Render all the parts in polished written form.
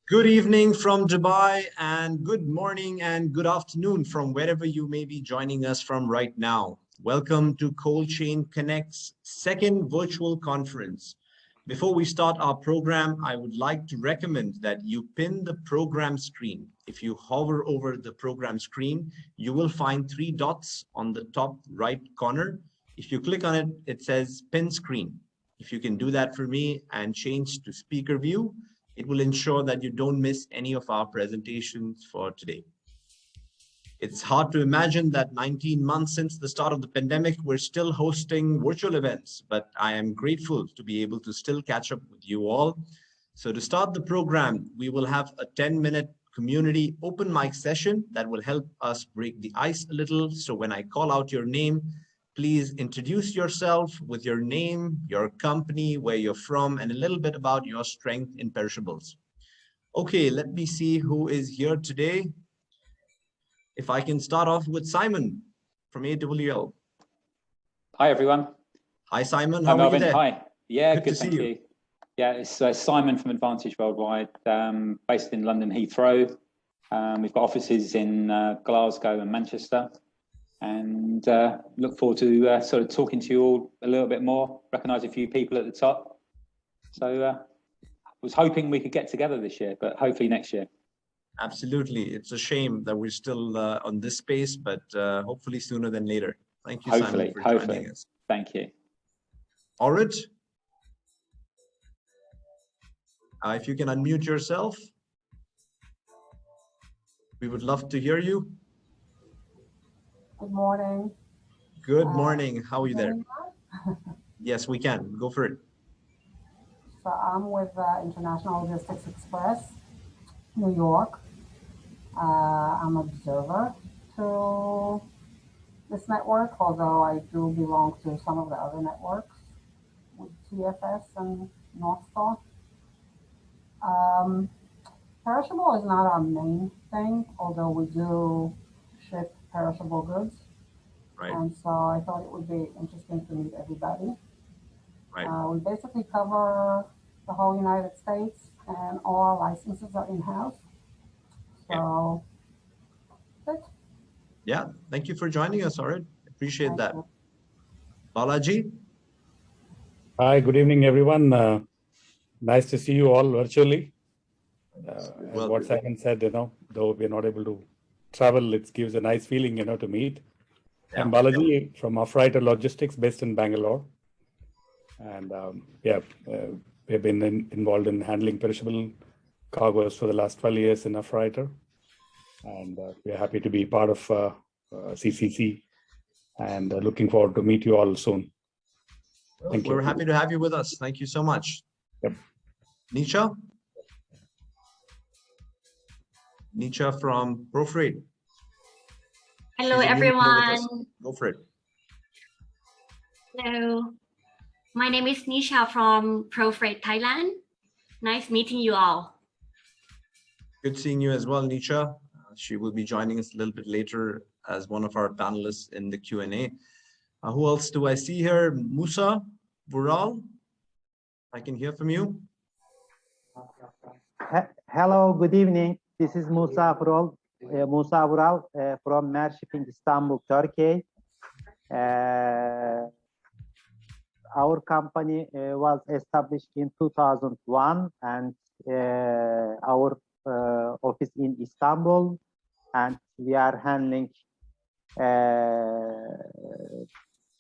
Good evening from Dubai, and good morning and good afternoon from wherever you may be joining us from right now. Welcome to Cold Chain Connect's second virtual conference. Before we start our program, I would like to recommend that you pin the program screen. If you hover over the program screen, you will find 3 dots on the top right corner. If you click on it, it says pin screen. If you can do that for me and change to speaker view, it will ensure that you don't miss any of our presentations for today. It's hard to imagine that 19 months since the start of the pandemic, we're still hosting virtual events, but I am grateful to be able to still catch up with you all. So to start the program, we will have a 10-minute community open mic session that will help us break the ice a little. So when I call out your name, please introduce yourself with your name, your company, where you're from, and a little bit about your strength in perishables. Okay, let me see who is here today. If I can start off with Simon from AWL. Hi, everyone. Hi, Simon. How are you there? Hi. Yeah, good, thank you. Yeah, it's Simon from Advantage Worldwide, based in London Heathrow. We've got offices in Glasgow and Manchester. And look forward to sort of talking to you all a little bit more, recognise a few people at the top. So was hoping we could get together this year, but hopefully next year. Absolutely. It's a shame that we're still on this space, but hopefully sooner than later. Thank you, Simon, for joining us. Thank you. Orit, if you can unmute yourself, we would love to hear you. Good morning. Good morning. How are you there? Yes, we can. Go for it. So I'm with International Logistics Express, New York. I'm an observer to this network, although I do belong to some of the other networks with TFS and North Star. Perishable is not our main thing, although we do ship perishable goods. Right. And so I thought it would be interesting to meet everybody. Right. We basically cover the whole United States, and all our licenses are in-house. So, good. Yeah, thank you for joining us, Orit. Appreciate Thank that. you. Balaji? Hi, good evening, everyone. Nice to see you all virtually. As what Simon said, though we're not able to travel, it gives a nice feeling, to meet. Yeah. I'm Balaji from Affrighter Logistics, based in Bangalore. And we've been involved in handling perishable cargoes for the last 12 years in Affrighter. And we're happy to be part of CCC and looking forward to meet you all soon. Thank you. We're happy to have you with us. Thank you so much. Yep. Nisha? Nisha from ProFreight. Hello, everyone. Go for it. Hello. My name is Nisha from ProFreight Thailand. Nice meeting you all. Good seeing you as well, Nisha. She will be joining us a little bit later as one of our panelists in the Q&A. Who else do I see here? Musa Vural? I can hear from you. Hello, good evening. This is Musa Vural from Mer Shipping Istanbul, Turkey. Our company was established in 2001, and our office in Istanbul, and we are handling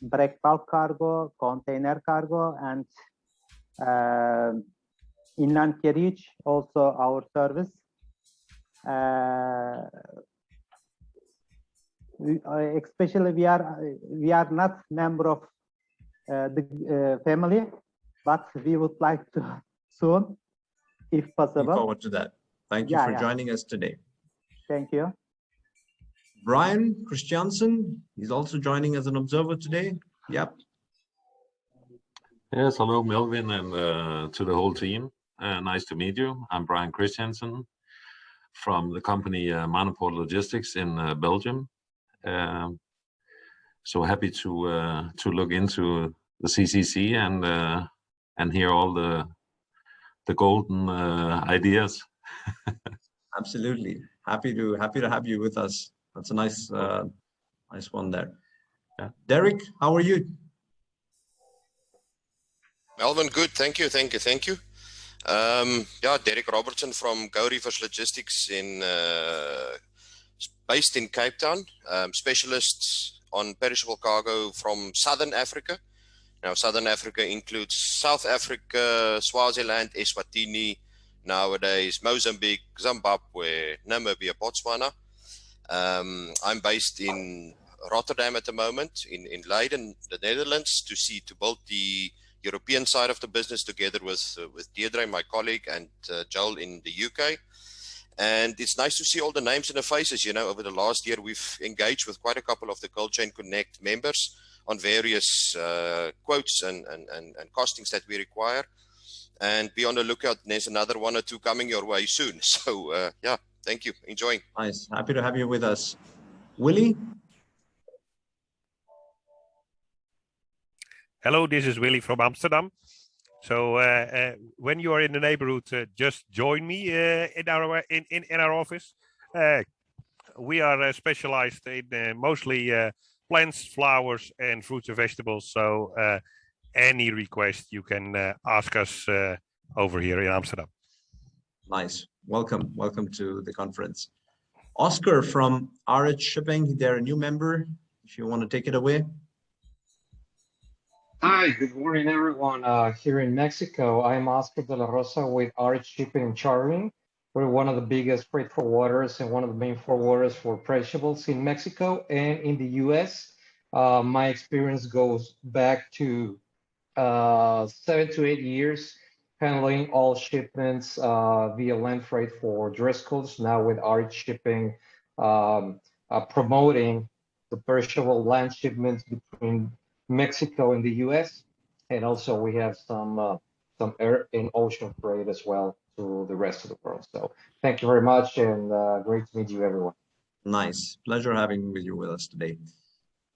break bulk cargo, container cargo, and inland carriage, also our service. Especially we are not member of the family, but we would like to soon, if possible. Look forward to that. Thank you for joining us today. Thank you. Brian Christiansen, he's also joining as an observer today. Yep. Yes, hello, Melvin, and to the whole team. Nice to meet you. I'm Brian Christiansen from the company Manoport Logistics in Belgium. so happy to look into the CCC and hear all the golden ideas. Absolutely. Happy to have you with us. That's a nice one there. Yeah. Derek, how are you? Melvin, good. Thank you. Yeah, Derek Robertson from Go Rivers Logistics based in Cape Town, specialists on perishable cargo from Southern Africa. Now, Southern Africa includes South Africa, Swaziland, Eswatini, nowadays Mozambique, Zimbabwe, Namibia, Botswana. I'm based in Rotterdam at the moment, in Leiden, the Netherlands, to build the European side of the business together with Deirdre, my colleague, and Joel in the UK. And it's nice to see all the names and the faces. You know, over the last year, we've engaged with quite a couple of the Cold Chain Connect members on various quotes and costings that we require. And be on the lookout. There's another one or two coming your way soon. So, yeah, thank you. Enjoying. Nice. Happy to have you with us. Willie? Hello, this is Willie from Amsterdam. So when you are in the neighborhood, just join me in our office. We are specialized in mostly plants, flowers, and fruits and vegetables. So any request you can ask us over here in Amsterdam. Nice. Welcome to the conference. Oscar from RH Shipping, they're a new member. If you want to take it away. Hi, good morning, everyone. Here in Mexico, I'm Oscar de la Rosa with RH Shipping and Chartering. We're one of the biggest freight forwarders and one of the main forwarders for perishables in Mexico and in the US. My experience goes back to 7 to 8 years handling all shipments via land freight for dress codes, now with RH Shipping promoting the perishable land shipments between Mexico and the US, and also we have some air and ocean freight as well to the rest of the world. So thank you very much, and great to meet you, everyone. Nice. Pleasure having you with us today.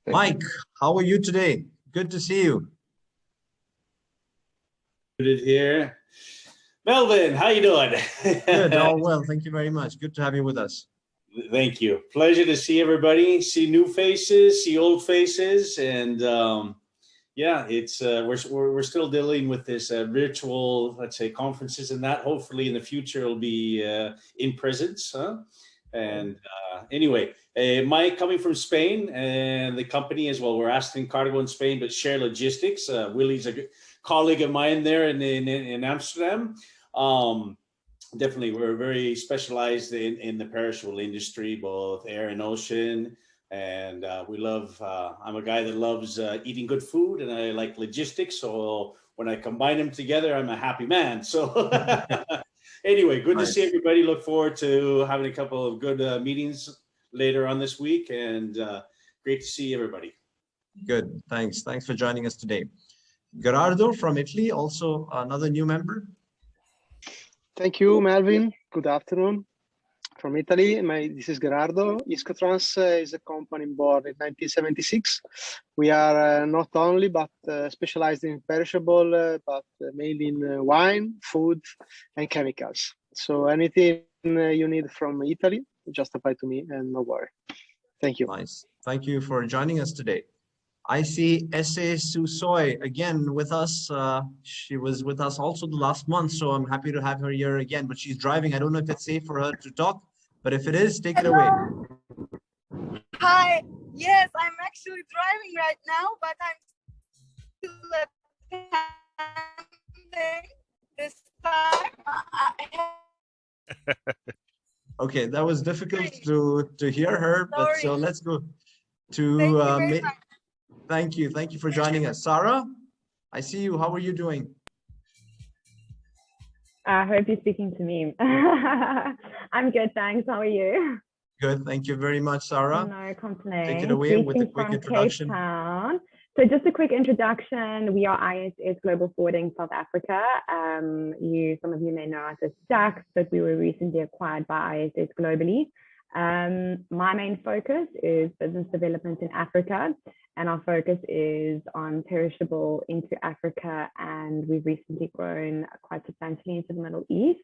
Mike, how are you today? Good to see you. Good here. Melvin, how you doing? Good, all well. Thank you very much. Good to have you with us. Thank you. Pleasure to see everybody, see new faces, see old faces, and yeah, it's we're still dealing with this virtual, let's say, conferences and that. Hopefully, in the future, it'll be in presence. Huh? And anyway, Mike coming from Spain, and the company as well. We're Aston Cargo in Spain, but Share Logistics. Willie's a good colleague of mine there in Amsterdam. Definitely, we're very specialized in the perishable industry, both air and ocean. And we love, I'm a guy that loves eating good food, and I like logistics. So when I combine them together, I'm a happy man. So anyway, good to see everybody. Look forward to having a couple of good meetings later on this week, and great to see everybody. Good, thanks. Thanks for joining us today. Gerardo from Italy, also another new member. Thank you, Melvin. Good afternoon. From Italy, this is Gerardo. Iscotrans is a company born in 1976. We are not only but specialized in perishable, but mainly in wine, food, and chemicals. So anything you need from Italy, just apply to me and no worry. Thank you. Nice. Thank you for joining us today. I see Ese Susoy again with us. She was with us also the last month, so I'm happy to have her here again, but she's driving. I don't know if it's safe for her to talk, but if it is, take it away. Hi. Yes, I'm actually driving right now, but I'm still attending this time. Okay, that was difficult to hear her, but so let's go to Thank you for joining us. Sarah, I see you. How are you doing? I hope you're speaking to me. I'm good, thanks. How are you? Good, thank you very much, Sarah. No complaints. Take it away with a quick introduction. Cape Town. So just a quick introduction. We are ISS Global Forwarding South Africa. Some of you may know us as DAX, but we were recently acquired by ISS globally. My main focus is business development in Africa, and our focus is on perishable into Africa, and we've recently grown quite substantially into the Middle East.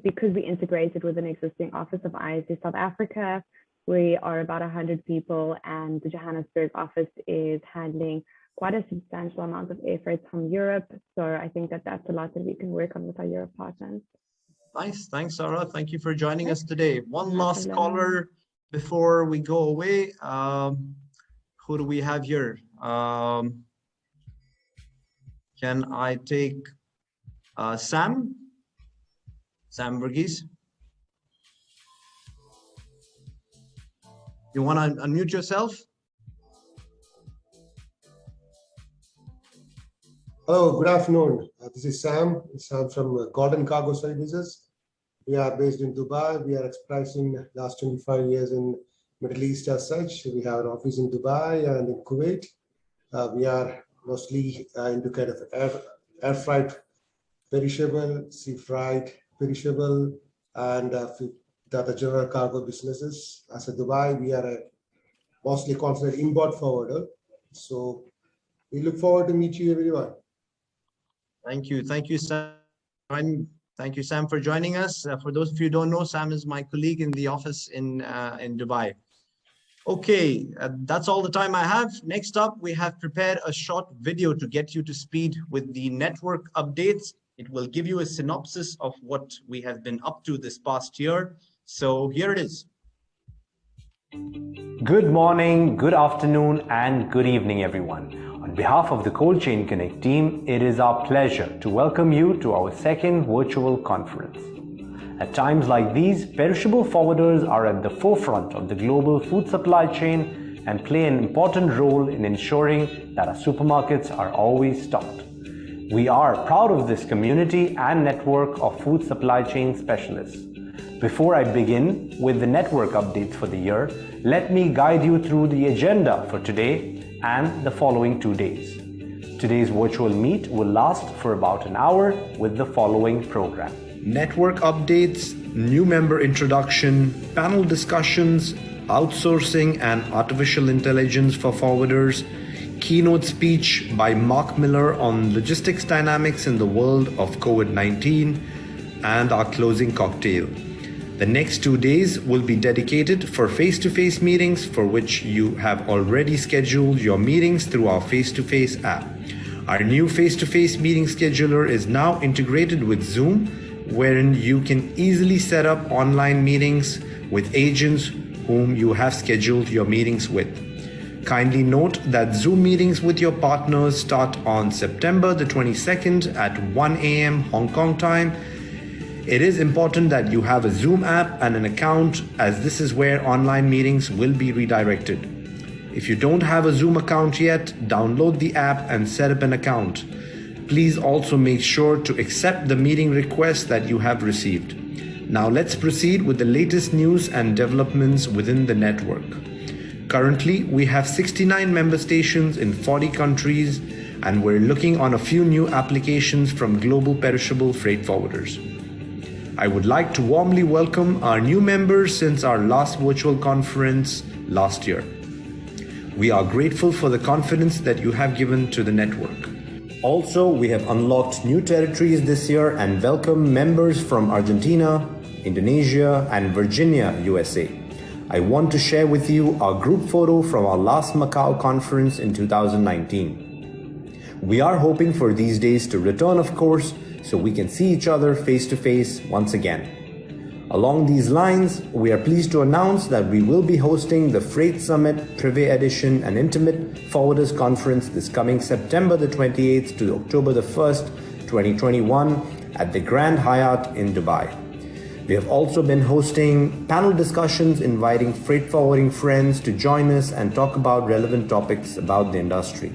Because we integrated with an existing office of ISA South Africa, we are about 100 people, and the Johannesburg office is handling quite a substantial amount of air freight from Europe. So I think that that's a lot that we can work on with our Europe partners. Nice. Thanks, Sarah. Thank you for joining us today. One last caller before we go away. Who do we have here? Can I take Sam? Sam Verghese? You want to unmute yourself? Hello, good afternoon. This is Sam. Sam from Golden Cargo Services. We are based in Dubai. We are experiencing last 25 years in Middle East as such. We have an office in Dubai and in Kuwait. We are mostly into kind of air freight, perishable, sea freight, perishable, and the other general cargo businesses. As a Dubai, we are a mostly considered import forwarder. So we look forward to meet you, everyone. Thank you. Thank you, Sam. Thank you, Sam, for joining us. For those of you who don't know, Sam is my colleague in the office in Dubai. Okay, that's all the time I have. Next up, we have prepared a short video to get you to speed with the network updates. It will give you a synopsis of what we have been up to this past year. So here it is. Good morning, good afternoon, and good evening, everyone. On behalf of the Cold Chain Connect team, it is our pleasure to welcome you to our second virtual conference. At times like these, perishable forwarders are at the forefront of the global food supply chain and play an important role in ensuring that our supermarkets are always stocked. We are proud of this community and network of food supply chain specialists. Before I begin with the network updates for the year, let me guide you through the agenda for today and the following 2 days. Today's virtual meet will last for about an hour with the following program. Network updates, new member introduction, panel discussions, outsourcing and artificial intelligence for forwarders, keynote speech by Mark Miller on logistics dynamics in the world of COVID-19, and our closing cocktail. The next 2 days will be dedicated for face-to-face meetings, for which you have already scheduled your meetings through our face-to-face app. Our new face-to-face meeting scheduler is now integrated with Zoom, wherein you can easily set up online meetings with agents whom you have scheduled your meetings with. Kindly note that Zoom meetings with your partners start on September the 22nd at 1 a.m. Hong Kong time. It is important that you have a Zoom app and an account, as this is where online meetings will be redirected. If you don't have a Zoom account yet, download the app and set up an account. Please also make sure to accept the meeting request that you have received. Now let's proceed with the latest news and developments within the network. Currently, we have 69 member stations in 40 countries, and we're looking on a few new applications from global perishable freight forwarders. I would like to warmly welcome our new members since our last virtual conference last year. We are grateful for the confidence that you have given to the network. Also, we have unlocked new territories this year and welcome members from Argentina, Indonesia, and Virginia, USA. I want to share with you our group photo from our last Macau conference in 2019. We are hoping for these days to return, of course, so we can see each other face to face once again. Along these lines, we are pleased to announce that we will be hosting the Freight Summit Privé Edition and Intimate Forwarders Conference this coming September the 28th to October the 1st, 2021 at the Grand Hyatt in Dubai. We have also been hosting panel discussions inviting freight forwarding friends to join us and talk about relevant topics about the industry.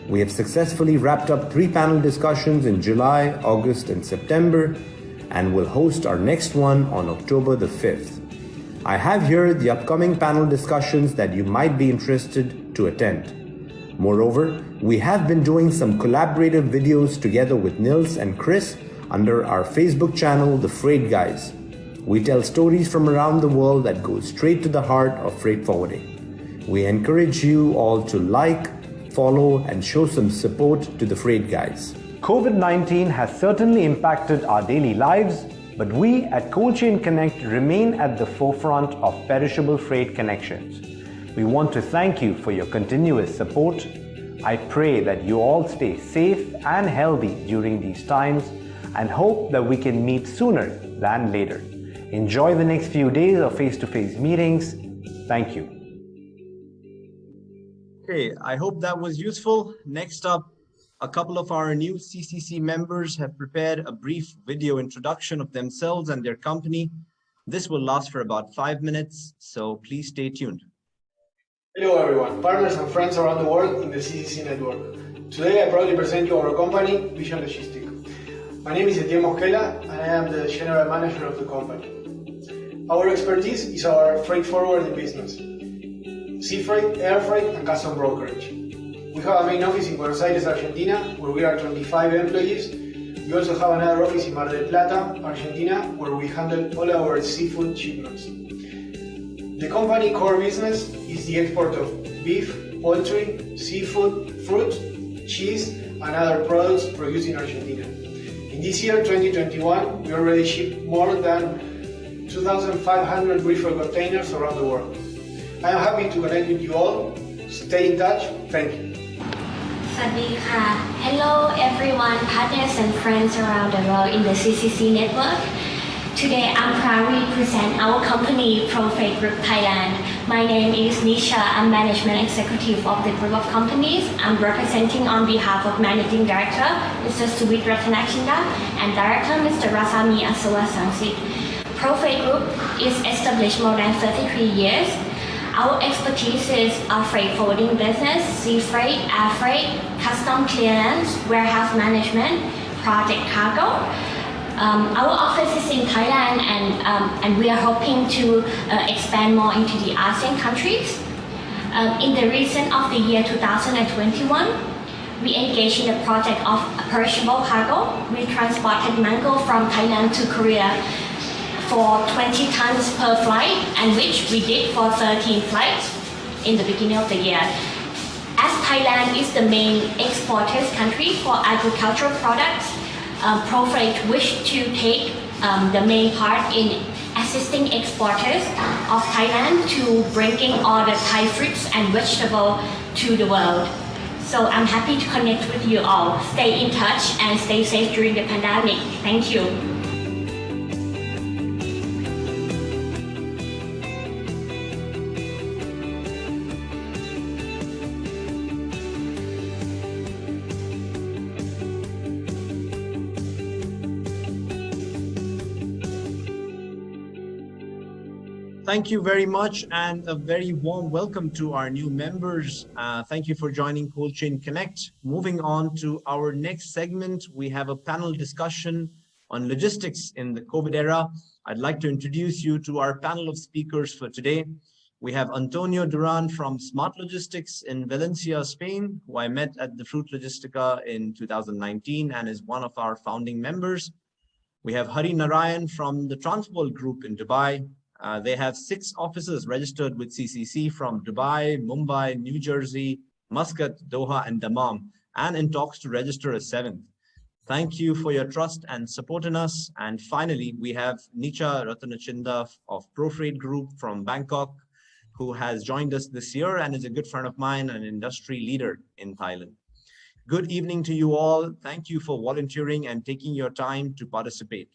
We have successfully wrapped up 3 panel discussions in July, August, and September, and will host our next one on October the 5th. I have here the upcoming panel discussions that you might be interested to attend. Moreover, we have been doing some collaborative videos together with Nils and Chris under our Facebook channel, The Freight Guys. We tell stories from around the world that go straight to the heart of freight forwarding. We encourage you all to like, follow, and show some support to the Freight Guys. COVID-19 has certainly impacted our daily lives, but we at Cold Chain Connect remain at the forefront of perishable freight connections. We want to thank you for your continuous support. I pray that you all stay safe and healthy during these times and hope that we can meet sooner than later. Enjoy the next few days of face-to-face meetings. Thank you. Okay, I hope that was useful. Next up, a couple of our new CCC members have prepared a brief video introduction of themselves and their company. This will last for about 5 minutes, so please stay tuned. Hello everyone, partners and friends around the world in the CCC network. Today I proudly present you our company, Vision Logistics. My name is Etienne Mosquela and I am the general manager of the company. Our expertise is our freight forwarding business, sea freight, air freight and custom brokerage. We have a main office in Buenos Aires, Argentina, where we are 25 employees. We also have another office in Mar del Plata, Argentina, where we handle all our seafood shipments. The company core business is the export of beef, poultry, seafood, fruit, cheese, and other products produced in Argentina. In this year, 2021, we already shipped more than 2,500 reefer containers around the world. I am happy to connect with you all. Stay in touch. Thank you. Hello everyone, partners and friends around the world in the CCC network. Today I'm proudly present our company, ProFreight Group Thailand. My name is Nisha. I'm management executive of the group of companies. I'm representing on behalf of Managing Director, Mr. Suvit Ratanakinda, and Director, Mr. Rasami Asawa Sangsit. ProFreight Group is established more than 33 years. Our expertise is freight forwarding business, sea freight, air freight, custom clearance, warehouse management, project cargo. Our office is in Thailand and we are hoping to expand more into the ASEAN countries. In the recent of the year 2021, we engaged in a project of perishable cargo. We transported mango from Thailand to Korea for 20 tons per flight, and which we did for 13 flights in the beginning of the year. As Thailand is the main exporters country for agricultural products, ProFreight wished to take the main part in assisting exporters of Thailand to bringing all the Thai fruits and vegetables to the world. So I'm happy to connect with you all. Stay in touch and stay safe during the pandemic. Thank you. Thank you very much and a very warm welcome to our new members. Thank you for joining Cold Chain Connect. Moving on to our next segment, we have a panel discussion on logistics in the COVID era. I'd like to introduce you to our panel of speakers for today. We have Antonio Duran from Smart Logistics in Valencia, Spain, who I met at the Fruit Logistica in 2019 and is one of our founding members. We have Hari Narayan from the Transworld Group in Dubai. They have 6 offices registered with CCC from Dubai, Mumbai, New Jersey, Muscat, Doha, and Dammam, and in talks to register a 7th. Thank you for your trust and support in us. And finally, we have Nisha Ratanachinda of ProFreight Group from Bangkok, who has joined us this year and is a good friend of mine and an industry leader in Thailand. Good evening to you all. Thank you for volunteering and taking your time to participate.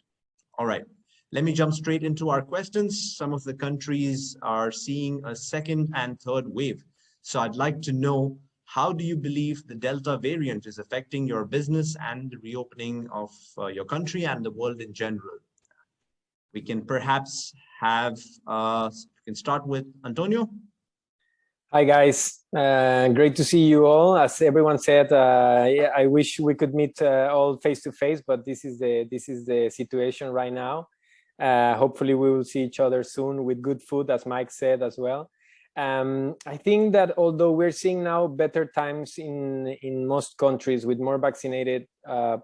All right. Let me jump straight into our questions. Some of the countries are seeing a 2nd and 3rd wave. So I'd like to know, how do you believe the Delta variant is affecting your business and the reopening of your country and the world in general? We can perhaps have, we can start with Antonio. Hi guys, great to see you all. As everyone said, yeah, I wish we could meet all face to face, but this is the situation right now. Hopefully we will see each other soon with good food, as Mike said as well. I think that although we're seeing now better times in most countries with more vaccinated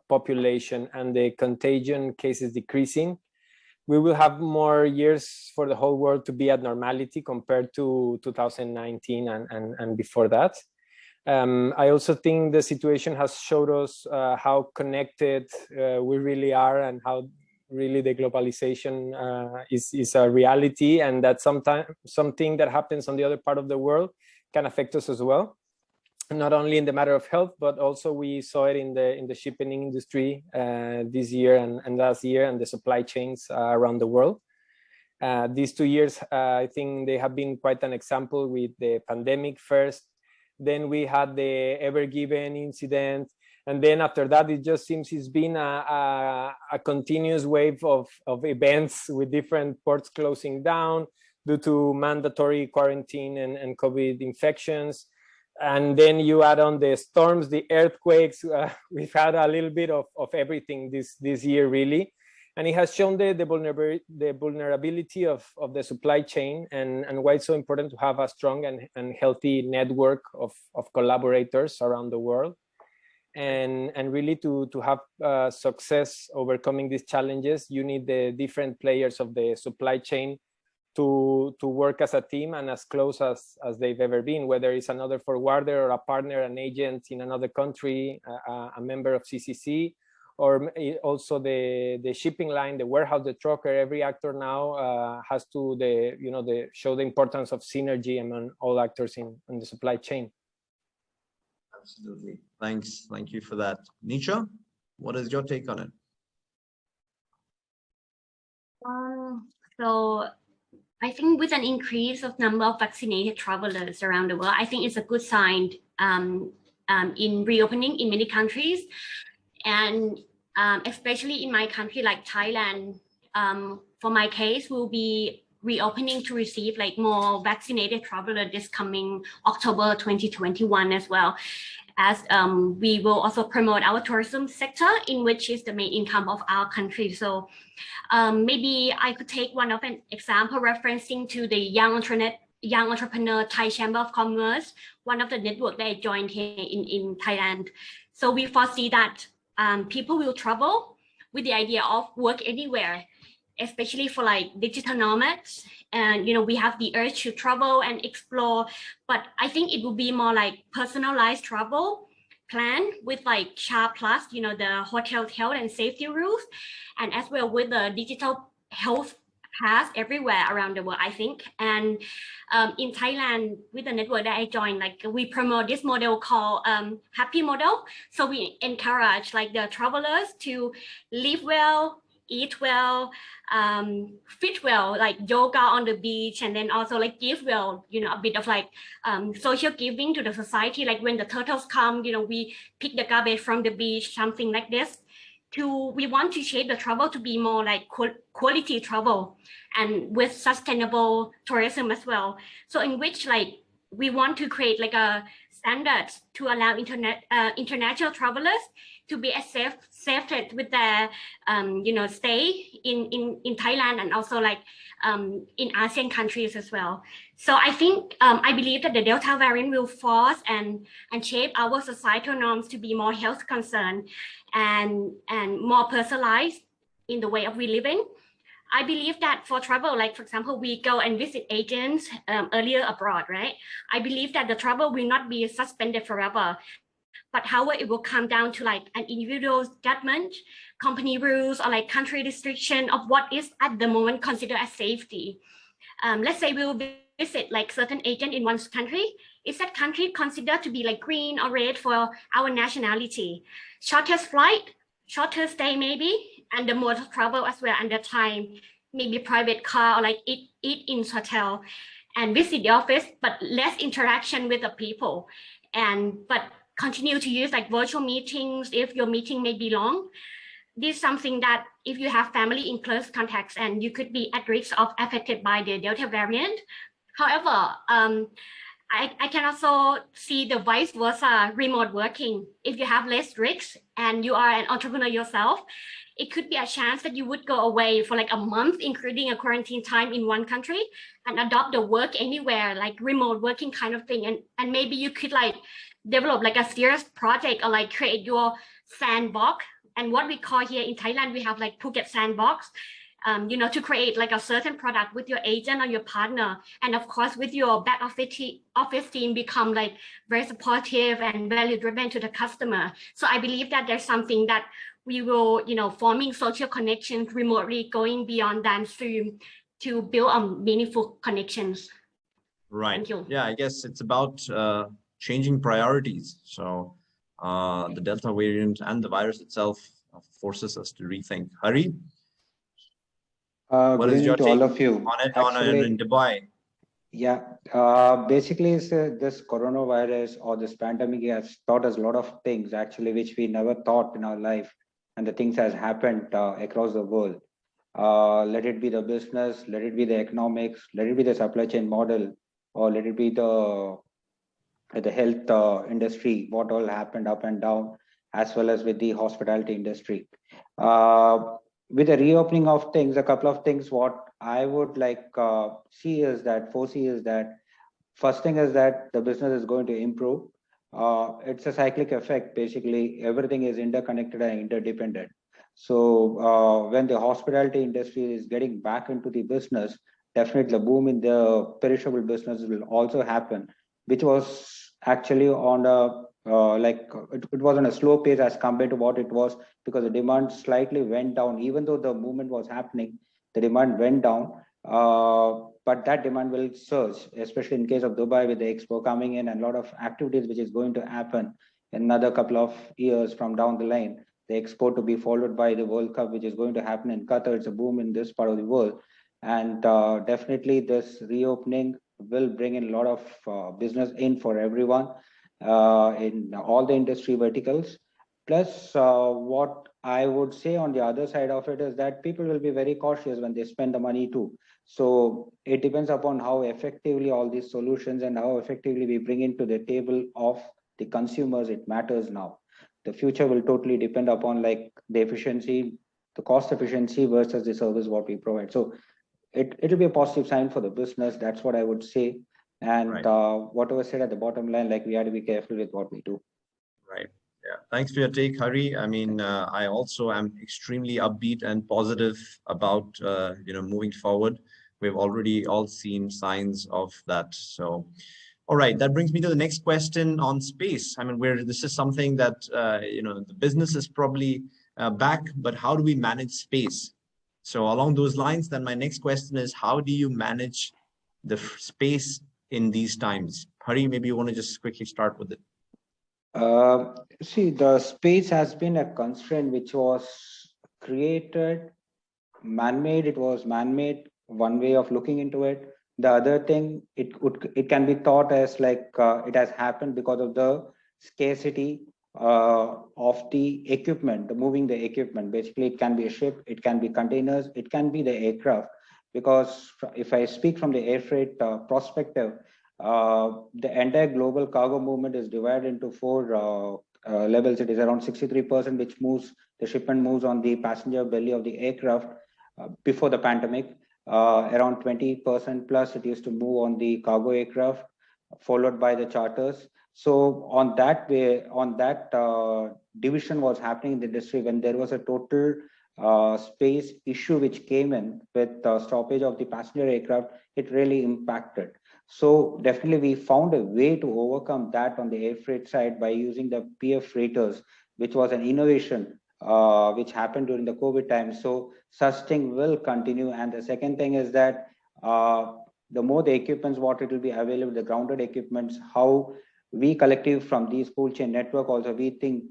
population and the contagion cases decreasing, we will have more years for the whole world to be at normality compared to 2019 and before that. I also think the situation has showed us how connected we really are, and how really the globalization is a reality, and that sometimes something that happens on the other part of the world can affect us as well. Not only in the matter of health, but also we saw it in the shipping industry this year and last year, and the supply chains around the world. These 2 years, I think they have been quite an example, with the pandemic first, then we had the Ever Given incident, and then after that, it just seems it's been a continuous wave of events, with different ports closing down due to mandatory quarantine and COVID infections. And then you add on the storms, the earthquakes. We've had a little bit of everything this year, really. And it has shown the vulnerability of the supply chain, and why it's so important to have a strong and healthy network of collaborators around the world. And really to have success overcoming these challenges, you need the different players of the supply chain to work as a team and as close as they've ever been, whether it's another forwarder or a partner, an agent in another country, a member of CCC, or also the shipping line, the warehouse, the trucker. Every actor now has to show the importance of synergy among all actors in the supply chain. Absolutely. Thanks. Thank you for that. Nisha, what is your take on it? So I think with an increase of number of vaccinated travelers around the world, I think it's a good sign in reopening in many countries. And especially in my country, like Thailand, for my case, we'll be reopening to receive like more vaccinated travelers this coming October 2021 as well, as we will also promote our tourism sector, in which is the main income of our country. So maybe I could take one of an example referencing to the young entrepreneur Thai Chamber of Commerce, one of the network that I joined here in Thailand. So we foresee that people will travel with the idea of work anywhere, especially for like digital nomads. And, we have the urge to travel and explore, but I think it will be more like personalized travel plan with like SHA Plus, the hotel health and safety rules, and as well with the digital health pass everywhere around the world, I think. And in Thailand, with the network that I joined, like we promote this model called Happy Model. So we encourage like the travelers to live well, eat well, fit well, like yoga on the beach, and then also like give well, a bit of like social giving to the society. Like when the turtles come, we pick the garbage from the beach, something like this. We want to shape the travel to be more like quality travel and with sustainable tourism as well. So in which like we want to create like a standard to allow international travelers to be accepted with their stay in Thailand, and also like in ASEAN countries as well. So I think I believe that the Delta variant will force and shape our societal norms to be more health concerned and more personalized in the way of we living. I believe that for travel, like for example, we go and visit agents earlier abroad, right? I believe that the travel will not be suspended forever, but however, it will come down to like an individual judgment, company rules, or like country restriction of what is at the moment considered as safety. Let's say we will visit like certain agent in one country. Is that country considered to be like green or red for our nationality? Shortest flight, shorter stay maybe, and the mode of travel as well, and the time, maybe private car or like eat in hotel and visit the office, but less interaction with the people, but continue to use like virtual meetings if your meeting may be long. This is something that if you have family in close contacts, and you could be at risk of affected by the Delta variant. However, I can also see the vice versa, remote working. If you have less risks and you are an entrepreneur yourself, it could be a chance that you would go away for like a month, including a quarantine time in one country, and adopt the work anywhere, like remote working kind of thing. And maybe you could like develop like a serious project, or like create your sandbox. And what we call here in Thailand, we have like Phuket sandbox. to create like a certain product with your agent or your partner. And of course, with your back office team become like very supportive and value driven to the customer. So I believe that there's something that we will, forming social connections remotely, going beyond downstream to build meaningful connections. Right. Thank you. Yeah, I guess it's about changing priorities. So the Delta variant and the virus itself forces us to rethink. Hari? What Good is your evening to take all of you. in Dubai? Yeah, basically this coronavirus or this pandemic has taught us a lot of things actually, which we never thought in our life, and the things has happened across the world. Let it be the business, let it be the economics, let it be the supply chain model, or let it be the health industry, what all happened up and down, as well as with the hospitality industry. With the reopening of things, a couple of things what I would like foresee is that first thing is that the business is going to improve. It's a cyclic effect. Basically, everything is interconnected and interdependent. So when the hospitality industry is getting back into the business, definitely the boom in the perishable business will also happen, which was actually on a it was on a slow pace as compared to what it was, because the demand slightly went down. Even though the movement was happening, the demand went down. But that demand will surge, especially in case of Dubai with the expo coming in and a lot of activities which is going to happen in another couple of years from down the line. The expo to be followed by the World Cup, which is going to happen in Qatar. It's a boom in this part of the world. And definitely this reopening will bring in a lot of business in for everyone in all the industry verticals. Plus, what I would say on the other side of it is that people will be very cautious when they spend the money too. So it depends upon how effectively all these solutions and how effectively we bring into the table of the consumers. It matters now. The future will totally depend upon like the efficiency, the cost efficiency versus the service what we provide. So it'll be a positive sign for the business. That's what I would say. And whatever said at the bottom line, like we have to be careful with what we do. Right. Yeah. Thanks for your take, Hari. I mean, I also am extremely upbeat and positive about moving forward. We've already all seen signs of that. So, all right, that brings me to the next question on space. I mean, where this is something that the business is probably back, but how do we manage space? So along those lines, then my next question is, how do you manage the space in these times? Hari, maybe you want to just quickly start with it. See, the space has been a constraint which was created, man-made. It was man-made, one way of looking into it. The other thing, it can be thought as like it has happened because of the scarcity of the equipment, moving the equipment. Basically, it can be a ship, it can be containers, it can be the aircraft. Because if I speak from the air freight perspective, the entire global cargo movement is divided into four levels. It is around 63%, which moves, the shipment moves on the passenger belly of the aircraft before the pandemic. Around 20% plus it used to move on the cargo aircraft, followed by the charters. So on that way, on that division was happening in the industry, when there was a total space issue which came in with stoppage of the passenger aircraft, it really impacted. So definitely we found a way to overcome that on the air freight side by using the PF freighters, which was an innovation which happened during the COVID time. So such thing will continue. And the second thing is that the more the equipments, what it will be available, the grounded equipments, how we collective from these cold chain network also, we think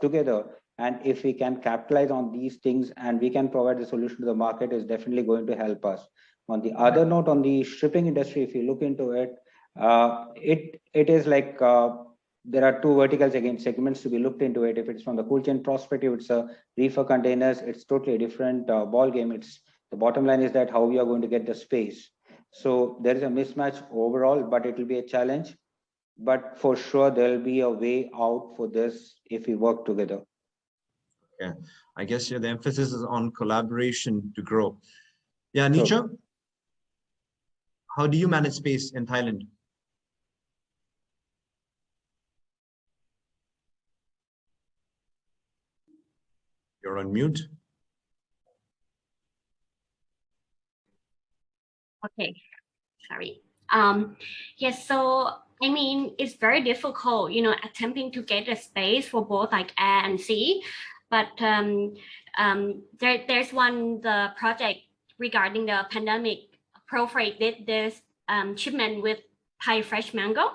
together. And if we can capitalize on these things and we can provide the solution to the market, is definitely going to help us. On the other note, on the shipping industry, if you look into it, it is like there are two verticals, again, segments to be looked into it. If it's from the cold chain perspective, it's a reefer containers, it's totally a different ball game. It's the bottom line is that how we are going to get the space. So there is a mismatch overall, but it will be a challenge. But for sure, there will be a way out for this if we work together. Yeah, I guess the emphasis is on collaboration to grow. Yeah, Nisha, how do you manage space in Thailand? You're on mute. Okay, sorry. Yes, so I mean, it's very difficult, attempting to get a space for both like air and sea. But there's the project regarding the pandemic. ProFreight did this shipment with Thai fresh mango.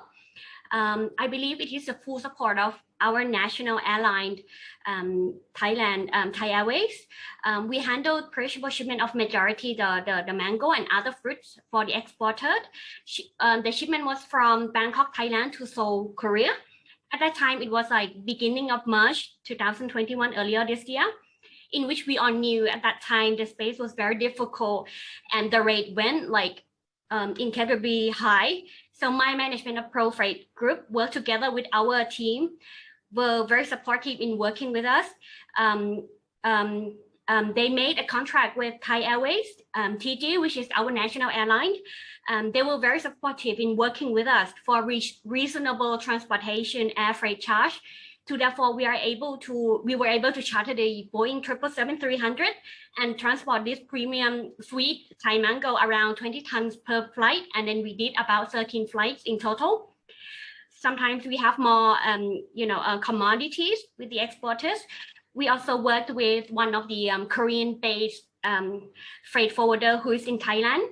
I believe it is the full support of our national airline, Thailand, Thai Airways. We handled perishable shipment of majority the mango and other fruits for the exported. The shipment was from Bangkok, Thailand to Seoul, Korea. At that time, it was like beginning of March 2021, earlier this year, in which we all knew at that time the space was very difficult and the rate went like incredibly high. So my management of ProFreight Group worked together with our team, were very supportive in working with us. They made a contract with Thai Airways, TG, which is our national airline. They were very supportive in working with us for reasonable transportation air freight charge. So therefore, we were able to charter the Boeing 777-300 and transport this premium sweet Thai mango around 20 tons per flight. And then we did about 13 flights in total. Sometimes we have more, commodities with the exporters. We also worked with one of the Korean-based freight forwarder who is in Thailand,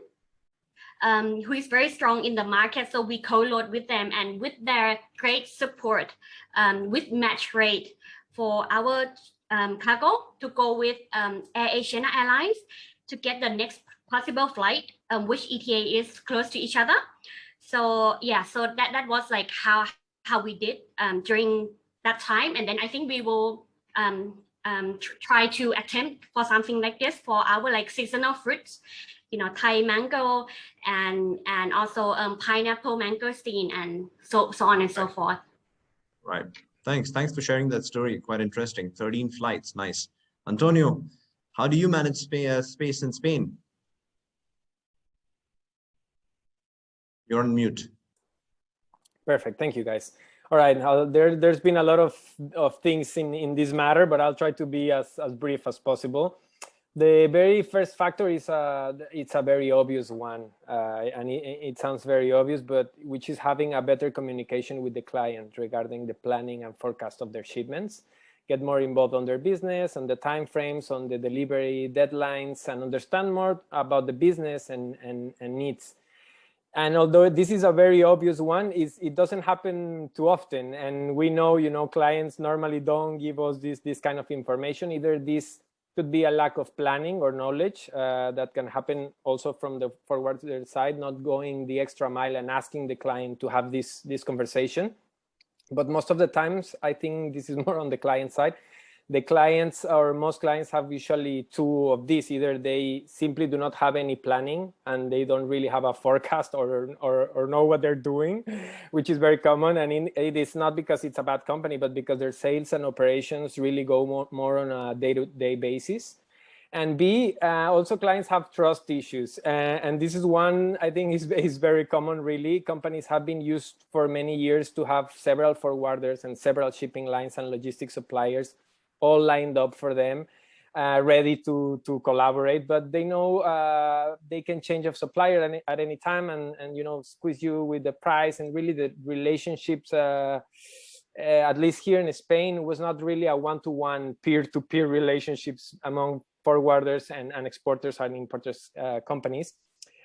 who is very strong in the market. So we co-load with them, and with their great support, with match rate for our cargo to go with Air Asiana Airlines to get the next possible flight, which ETA is close to each other. So yeah, so that was like how we did during that time. And then I think we will try to attempt for something like this for our like seasonal fruits, Thai mango and also pineapple mangosteen and so on and so forth. Right. Thanks for sharing that story. Quite interesting. 13 flights. Nice. Antonio, how do you manage space in Spain? You're on mute. Perfect. Thank you, guys. All right. There's been a lot of things in this matter, but I'll try to be as brief as possible. The very first factor is it's a very obvious one, and it sounds very obvious, but which is having a better communication with the client regarding the planning and forecast of their shipments. Get more involved on their business, on the time frames, on the delivery deadlines, and understand more about the business and needs. And although this is a very obvious one, it doesn't happen too often, and we know clients normally don't give us this kind of information. Either this could be a lack of planning or knowledge that can happen also from the forwarder side, not going the extra mile and asking the client to have this conversation. But most of the times, I think this is more on the client side. The clients, or most clients, have usually two of these. Either they simply do not have any planning and they don't really have a forecast or know what they're doing, which is very common. And it is not because it's a bad company, but because their sales and operations really go more on a day-to-day basis. And B, also clients have trust issues. And this is one I think is very common, really. Companies have been used for many years to have several forwarders and several shipping lines and logistics suppliers all lined up for them, ready to collaborate, but they know they can change of supplier at any time and squeeze you with the price. And really the relationships, at least here in Spain, was not really a one-to-one peer-to-peer relationships among forwarders and exporters and importers companies.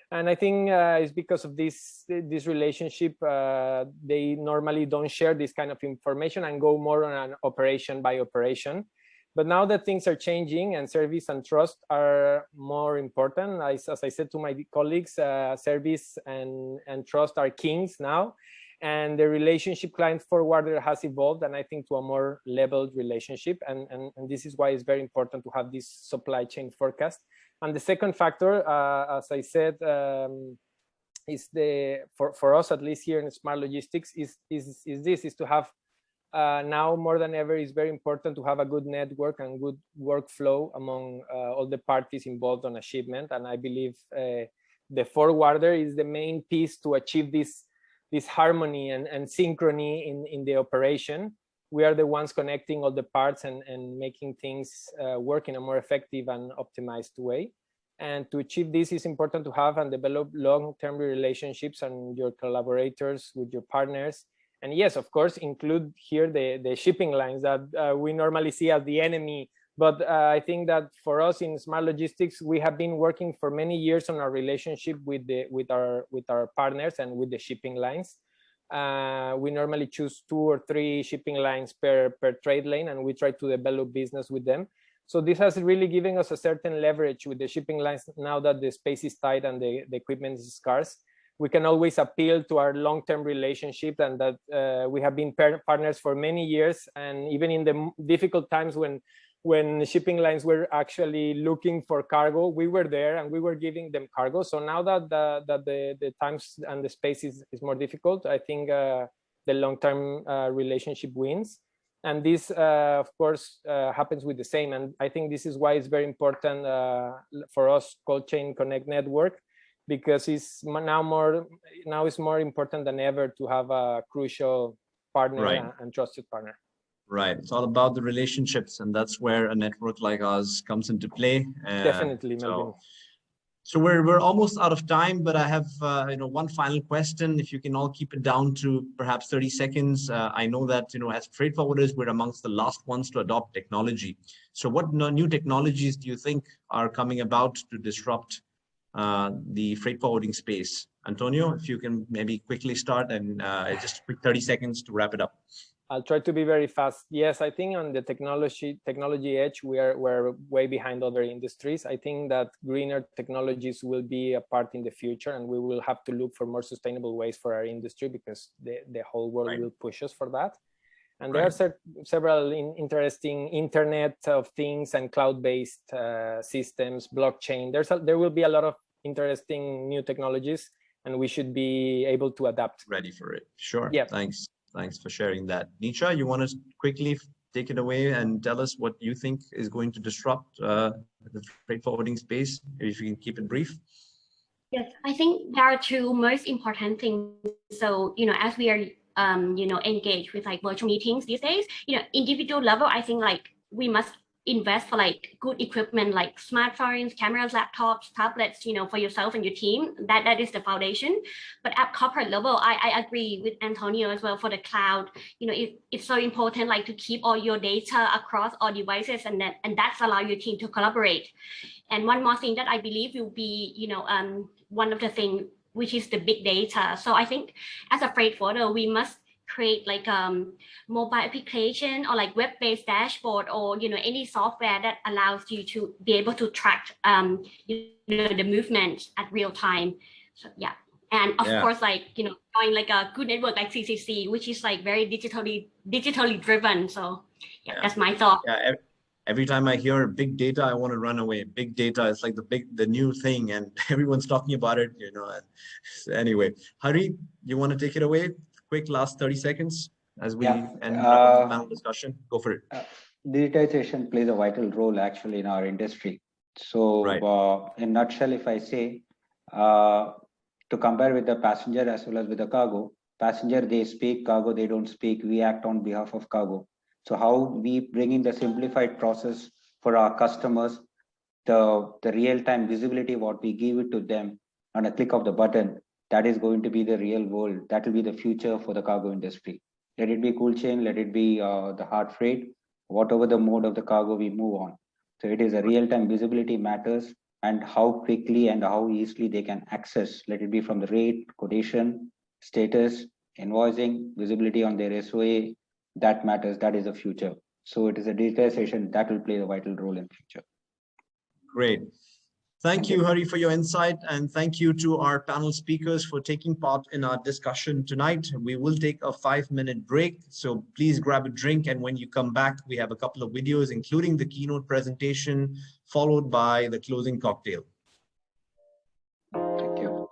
And I think it's because of this relationship, they normally don't share this kind of information and go more on an operation by operation. But now that things are changing and service and trust are more important, as I said to my colleagues, service and trust are kings now. And the relationship client forwarder has evolved, and I think to a more leveled relationship. And this is why it's very important to have this supply chain forecast. And the second factor, as I said, is for us, at least here in Smart Logistics, is to have now more than ever, is very important to have a good network and good workflow among all the parties involved on a shipment. And I believe the forwarder is the main piece to achieve this harmony and synchrony in the operation. We are the ones connecting all the parts and making things work in a more effective and optimized way. And to achieve this, it's important to have and develop long-term relationships and your collaborators with your partners. And yes, of course, include here the shipping lines that we normally see as the enemy. But I think that for us in Smart Logistics, we have been working for many years on our relationship with our partners and with the shipping lines. We normally choose 2 or 3 shipping lines per trade lane, and we try to develop business with them. So this has really given us a certain leverage with the shipping lines now that the space is tight and the equipment is scarce. We can always appeal to our long-term relationship, and that we have been partners for many years. And even in the difficult times when shipping lines were actually looking for cargo, we were there and we were giving them cargo. So now that the times and the space is more difficult, I think the long-term relationship wins. And this, of course, happens with the same. And I think this is why it's very important for us, Cold Chain Connect Network, because it's now it's more important than ever to have a crucial partner and trusted partner. Right. It's all about the relationships, and that's where a network like ours comes into play. Definitely, Melvin. So we're almost out of time, but I have one final question. If you can all keep it down to perhaps 30 seconds. I know that as freight forwarders, we're amongst the last ones to adopt technology. So what new technologies do you think are coming about to disrupt the freight forwarding space? Antonio, if you can maybe quickly start, and just a quick 30 seconds to wrap it up. I'll try to be very fast. Yes, I think on the technology edge, we're way behind other industries. I think that greener technologies will be a part in the future, and we will have to look for more sustainable ways for our industry, because the whole world will push us for that. And there are several interesting Internet of Things and cloud-based systems, blockchain. There will be a lot of interesting new technologies, and we should be able to adapt. Ready for it. Sure. Yeah. Thanks for sharing that. Nisha, you want to quickly take it away and tell us what you think is going to disrupt the freight forwarding space, if you can keep it brief? Yes, I think there are 2 most important things. So, as we are, engaged with like virtual meetings these days, individual level, I think like we must invest for like good equipment like smartphones, cameras, laptops, tablets, for yourself and your team. That is the foundation. But at corporate level, I agree with Antonio as well for the cloud. It's so important like to keep all your data across all devices, and that's allow your team to collaborate. And one more thing that I believe will be, one of the things, which is the big data. So I think as a freight forwarder, we must create like mobile application or like web-based dashboard, or any software that allows you to be able to track the movement at real time. So yeah, and of course like join like a good network like CCC, which is like very digitally driven. So yeah, that's my thought. Yeah. Every time I hear big data, I want to run away. Big data is like the new thing, and everyone's talking about it. So anyway, Hari, you want to take it away? Quick last 30 seconds as we end the panel discussion. Go for it. Digitization plays a vital role actually in our industry. So in a nutshell, if I say, to compare with the passenger as well as with the cargo, passenger, they speak, cargo, they don't speak. We act on behalf of cargo. So how we bring in the simplified process for our customers, the real-time visibility, what we give it to them on a click of the button, that is going to be the real world. That will be the future for the cargo industry. Let it be cold chain, let it be the hard freight, whatever the mode of the cargo we move on. So it is a real-time visibility matters, and how quickly and how easily they can access, let it be from the rate, quotation, status, invoicing, visibility on their SOA, that matters. That is the future. So it is a digitization that will play a vital role in the future. Great. Thank you, Hari, for your insight, and thank you to our panel speakers for taking part in our discussion tonight. We will take a 5-minute break, so please grab a drink, and when you come back, we have a couple of videos, including the keynote presentation, followed by the closing cocktail. Thank you.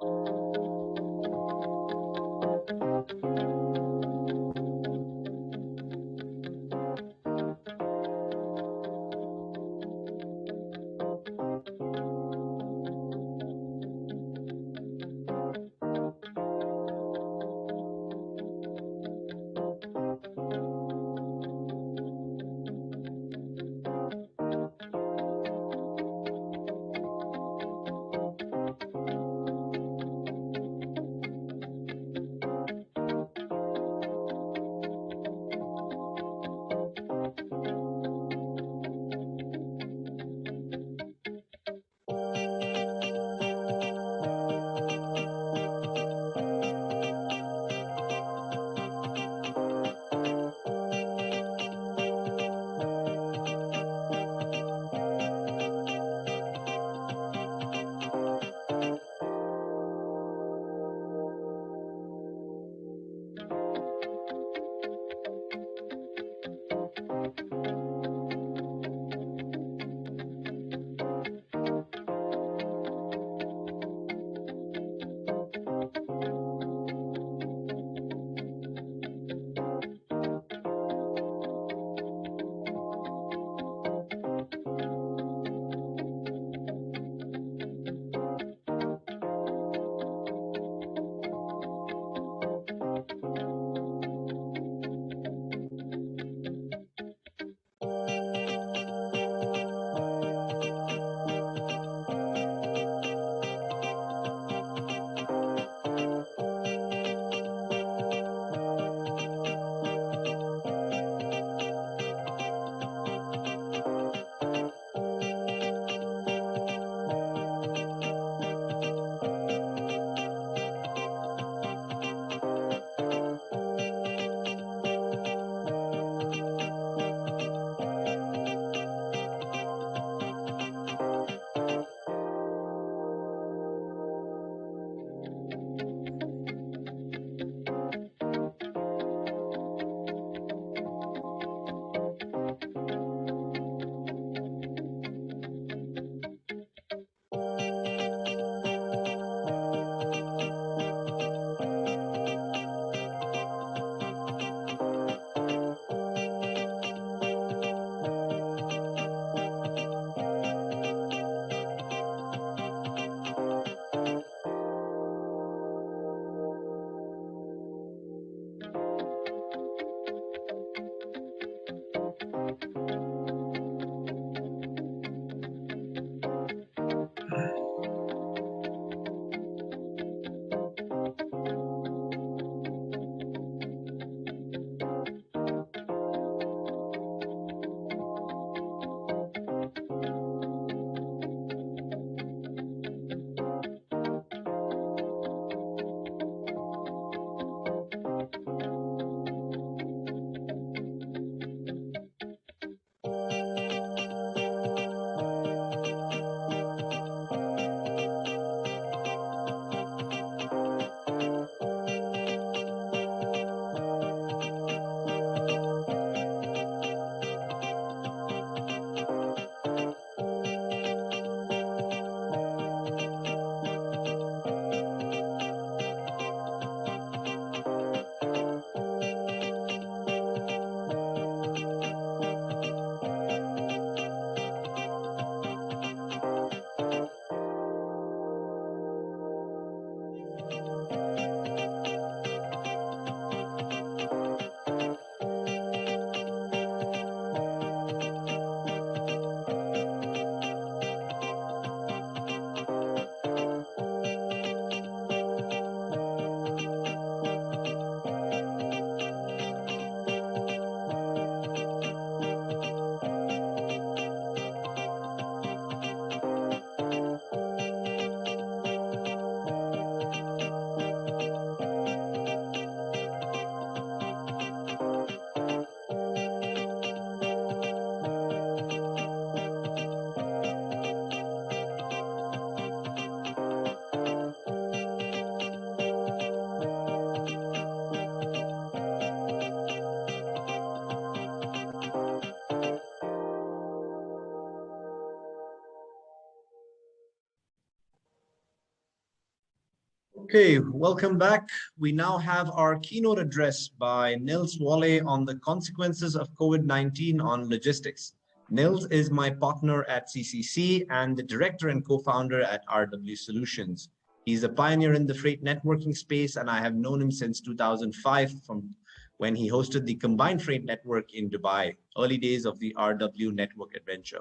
Okay, welcome back. We now have our keynote address by Nils Walle on the consequences of COVID-19 on logistics. Nils is my partner at CCC and the director and co-founder at RW Solutions. He's a pioneer in the freight networking space, and I have known him since 2005 from when he hosted the combined freight network in Dubai, early days of the RW network adventure.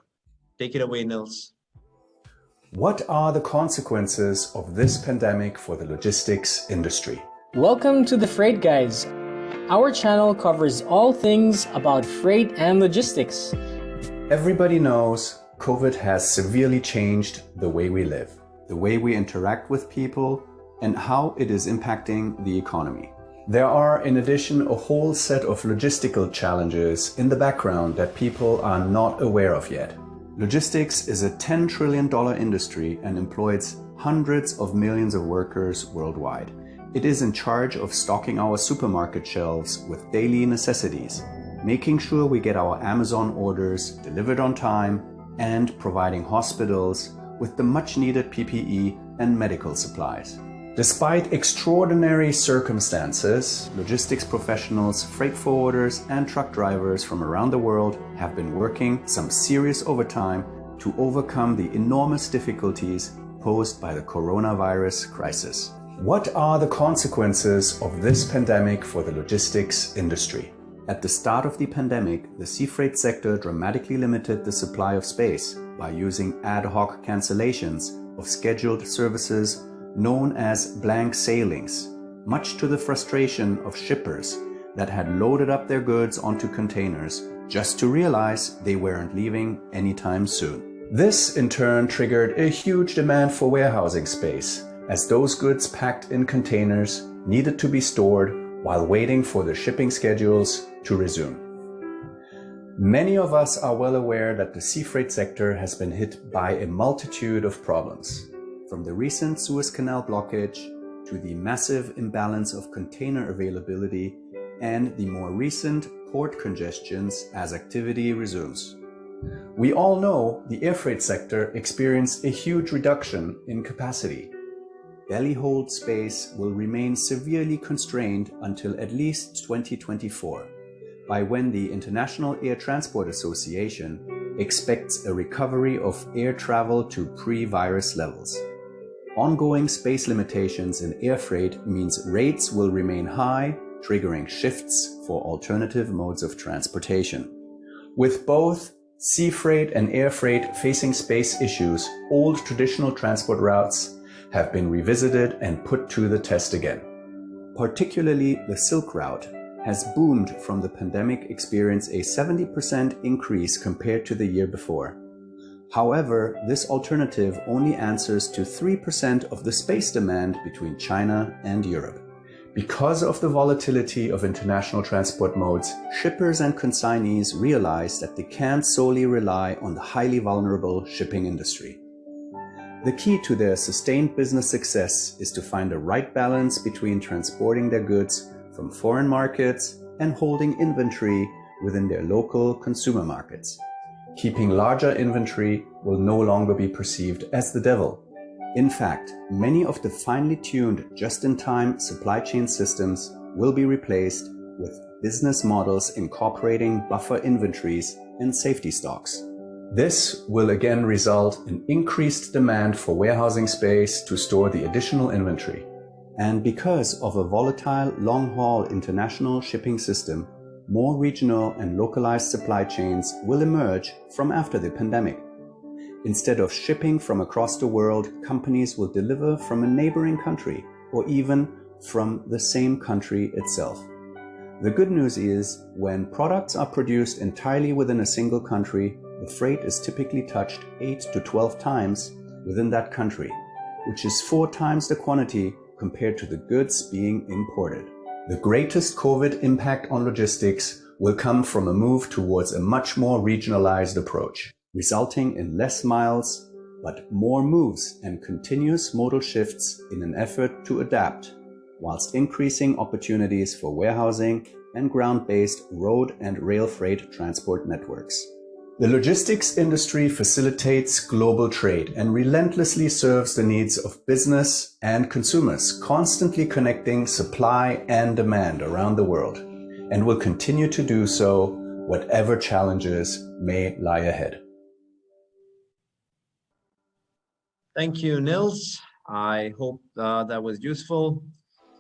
Take it away, Nils. What are the consequences of this pandemic for the logistics industry? Welcome to the Freight Guys. Our channel covers all things about freight and logistics. Everybody knows COVID has severely changed the way we live, the way we interact with people, and how it is impacting the economy. There are, in addition, a whole set of logistical challenges in the background that people are not aware of yet. Logistics is a $10 trillion industry and employs hundreds of millions of workers worldwide. It is in charge of stocking our supermarket shelves with daily necessities, making sure we get our Amazon orders delivered on time, and providing hospitals with the much needed PPE and medical supplies. Despite extraordinary circumstances, logistics professionals, freight forwarders, and truck drivers from around the world have been working some serious overtime to overcome the enormous difficulties posed by the coronavirus crisis. What are the consequences of this pandemic for the logistics industry? At the start of the pandemic, the sea freight sector dramatically limited the supply of space by using ad hoc cancellations of scheduled services known as blank sailings, much to the frustration of shippers that had loaded up their goods onto containers just to realize they weren't leaving anytime soon. This in turn triggered a huge demand for warehousing space, as those goods packed in containers needed to be stored while waiting for the shipping schedules to resume. Many of us are well aware that the sea freight sector has been hit by a multitude of problems, from the recent Suez Canal blockage to the massive imbalance of container availability and the more recent port congestions as activity resumes. We all know the air freight sector experienced a huge reduction in capacity. Belly hold space will remain severely constrained until at least 2024, by when the International Air Transport Association expects a recovery of air travel to pre-virus levels. Ongoing space limitations in air freight means rates will remain high, triggering shifts for alternative modes of transportation. With both sea freight and air freight facing space issues, old traditional transport routes have been revisited and put to the test again. Particularly the Silk Route has boomed from the pandemic, experienced a 70% increase compared to the year before. However, this alternative only answers to 3% of the space demand between China and Europe. Because of the volatility of international transport modes, shippers and consignees realize that they can't solely rely on the highly vulnerable shipping industry. The key to their sustained business success is to find the right balance between transporting their goods from foreign markets and holding inventory within their local consumer markets. Keeping larger inventory will no longer be perceived as the devil. In fact, many of the finely tuned just-in-time supply chain systems will be replaced with business models incorporating buffer inventories and safety stocks. This will again result in increased demand for warehousing space to store the additional inventory. And because of a volatile long-haul international shipping system, more regional and localized supply chains will emerge from after the pandemic. Instead of shipping from across the world, companies will deliver from a neighboring country or even from the same country itself. The good news is, when products are produced entirely within a single country, the freight is typically touched 8 to 12 times within that country, which is 4 times the quantity compared to the goods being imported. The greatest COVID impact on logistics will come from a move towards a much more regionalized approach, resulting in less miles, but more moves and continuous modal shifts in an effort to adapt, whilst increasing opportunities for warehousing and ground-based road and rail freight transport networks. The logistics industry facilitates global trade and relentlessly serves the needs of business and consumers, constantly connecting supply and demand around the world, and will continue to do so, whatever challenges may lie ahead. Thank you, Nils. I hope that was useful.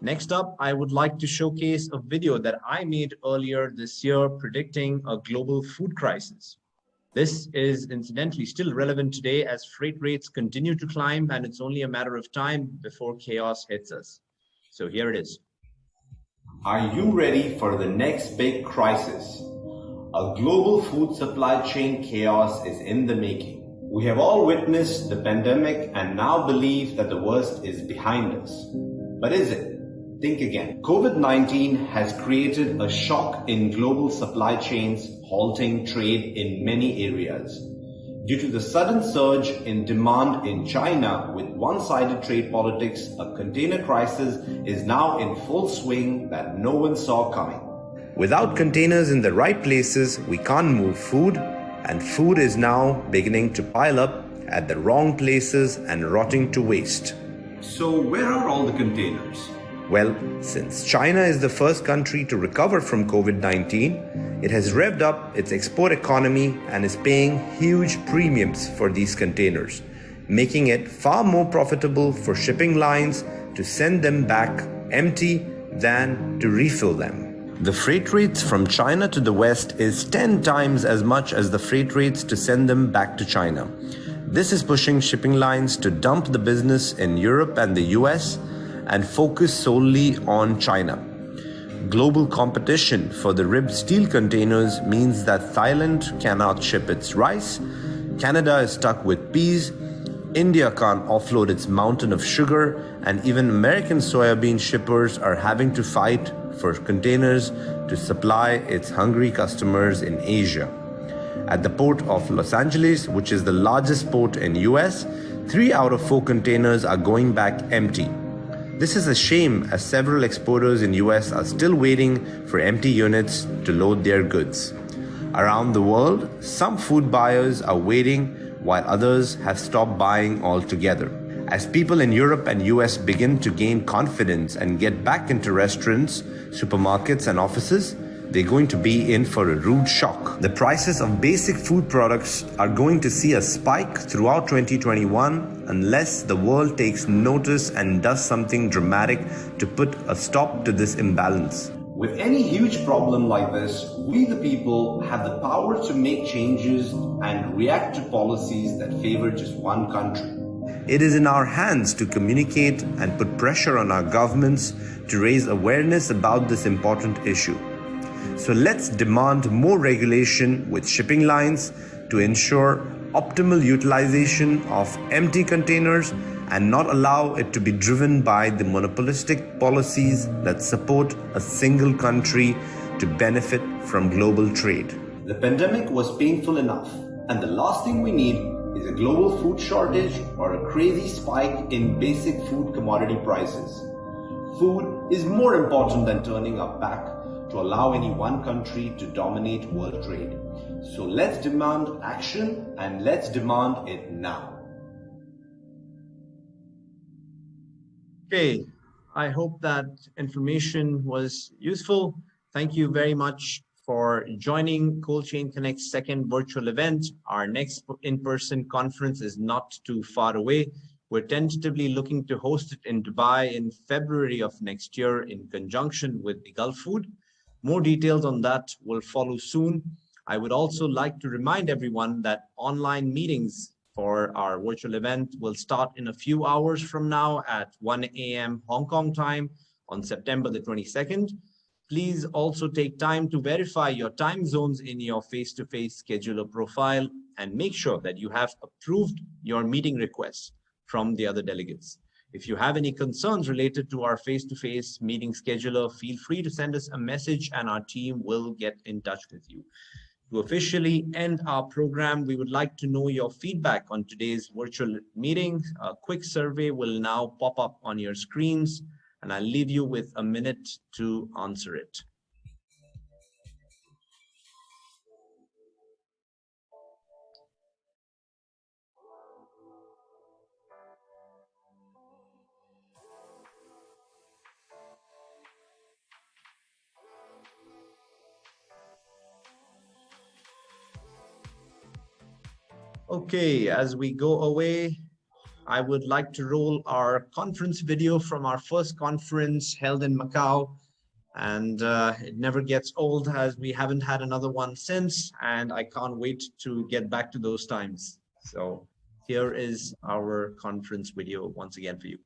Next up, I would like to showcase a video that I made earlier this year predicting a global food crisis. This is incidentally still relevant today as freight rates continue to climb, and it's only a matter of time before chaos hits us. So here it is. Are you ready for the next big crisis? A global food supply chain chaos is in the making. We have all witnessed the pandemic and now believe that the worst is behind us. But is it? Think again. COVID-19 has created a shock in global supply chains, halting trade in many areas. Due to the sudden surge in demand in China with one-sided trade politics, a container crisis is now in full swing that no one saw coming. Without containers in the right places, we can't move food, and food is now beginning to pile up at the wrong places and rotting to waste. So where are all the containers? Well, since China is the first country to recover from COVID-19, it has revved up its export economy and is paying huge premiums for these containers, making it far more profitable for shipping lines to send them back empty than to refill them. The freight rates from China to the West is 10 times as much as the freight rates to send them back to China. This is pushing shipping lines to dump the business in Europe and the US and focus solely on China. Global competition for the ribbed steel containers means that Thailand cannot ship its rice, Canada is stuck with peas, India can't offload its mountain of sugar, and even American soybean shippers are having to fight for containers to supply its hungry customers in Asia. At the port of Los Angeles, which is the largest port in US, 3 out of 4 containers are going back empty. This is a shame as several exporters in US are still waiting for empty units to load their goods. Around the world, some food buyers are waiting while others have stopped buying altogether. As people in Europe and US begin to gain confidence and get back into restaurants, supermarkets and offices, they're going to be in for a rude shock. The prices of basic food products are going to see a spike throughout 2021 unless the world takes notice and does something dramatic to put a stop to this imbalance. With any huge problem like this, we the people have the power to make changes and react to policies that favor just one country. It is in our hands to communicate and put pressure on our governments to raise awareness about this important issue. So let's demand more regulation with shipping lines to ensure optimal utilization of empty containers and not allow it to be driven by the monopolistic policies that support a single country to benefit from global trade. The pandemic was painful enough, and the last thing we need is a global food shortage or a crazy spike in basic food commodity prices. Food is more important than turning our back to allow any one country to dominate world trade. So let's demand action, and let's demand it now. Okay, I hope that information was useful. Thank you very much for joining Cold Chain Connect's second virtual event. Our next in-person conference is not too far away. We're tentatively looking to host it in Dubai in February of next year in conjunction with the Gulf Food. More details on that will follow soon. I would also like to remind everyone that online meetings for our virtual event will start in a few hours from now at 1 a.m. Hong Kong time on September the 22nd. Please also take time to verify your time zones in your face-to-face scheduler profile and make sure that you have approved your meeting requests from the other delegates. If you have any concerns related to our face-to-face meeting scheduler, feel free to send us a message and our team will get in touch with you. To officially end our program, we would like to know your feedback on today's virtual meeting. A quick survey will now pop up on your screens, and I'll leave you with a minute to answer it. Okay, as we go away, I would like to roll our conference video from our first conference held in Macau. And it never gets old, as we haven't had another one since, and I can't wait to get back to those times. So here is our conference video once again for you.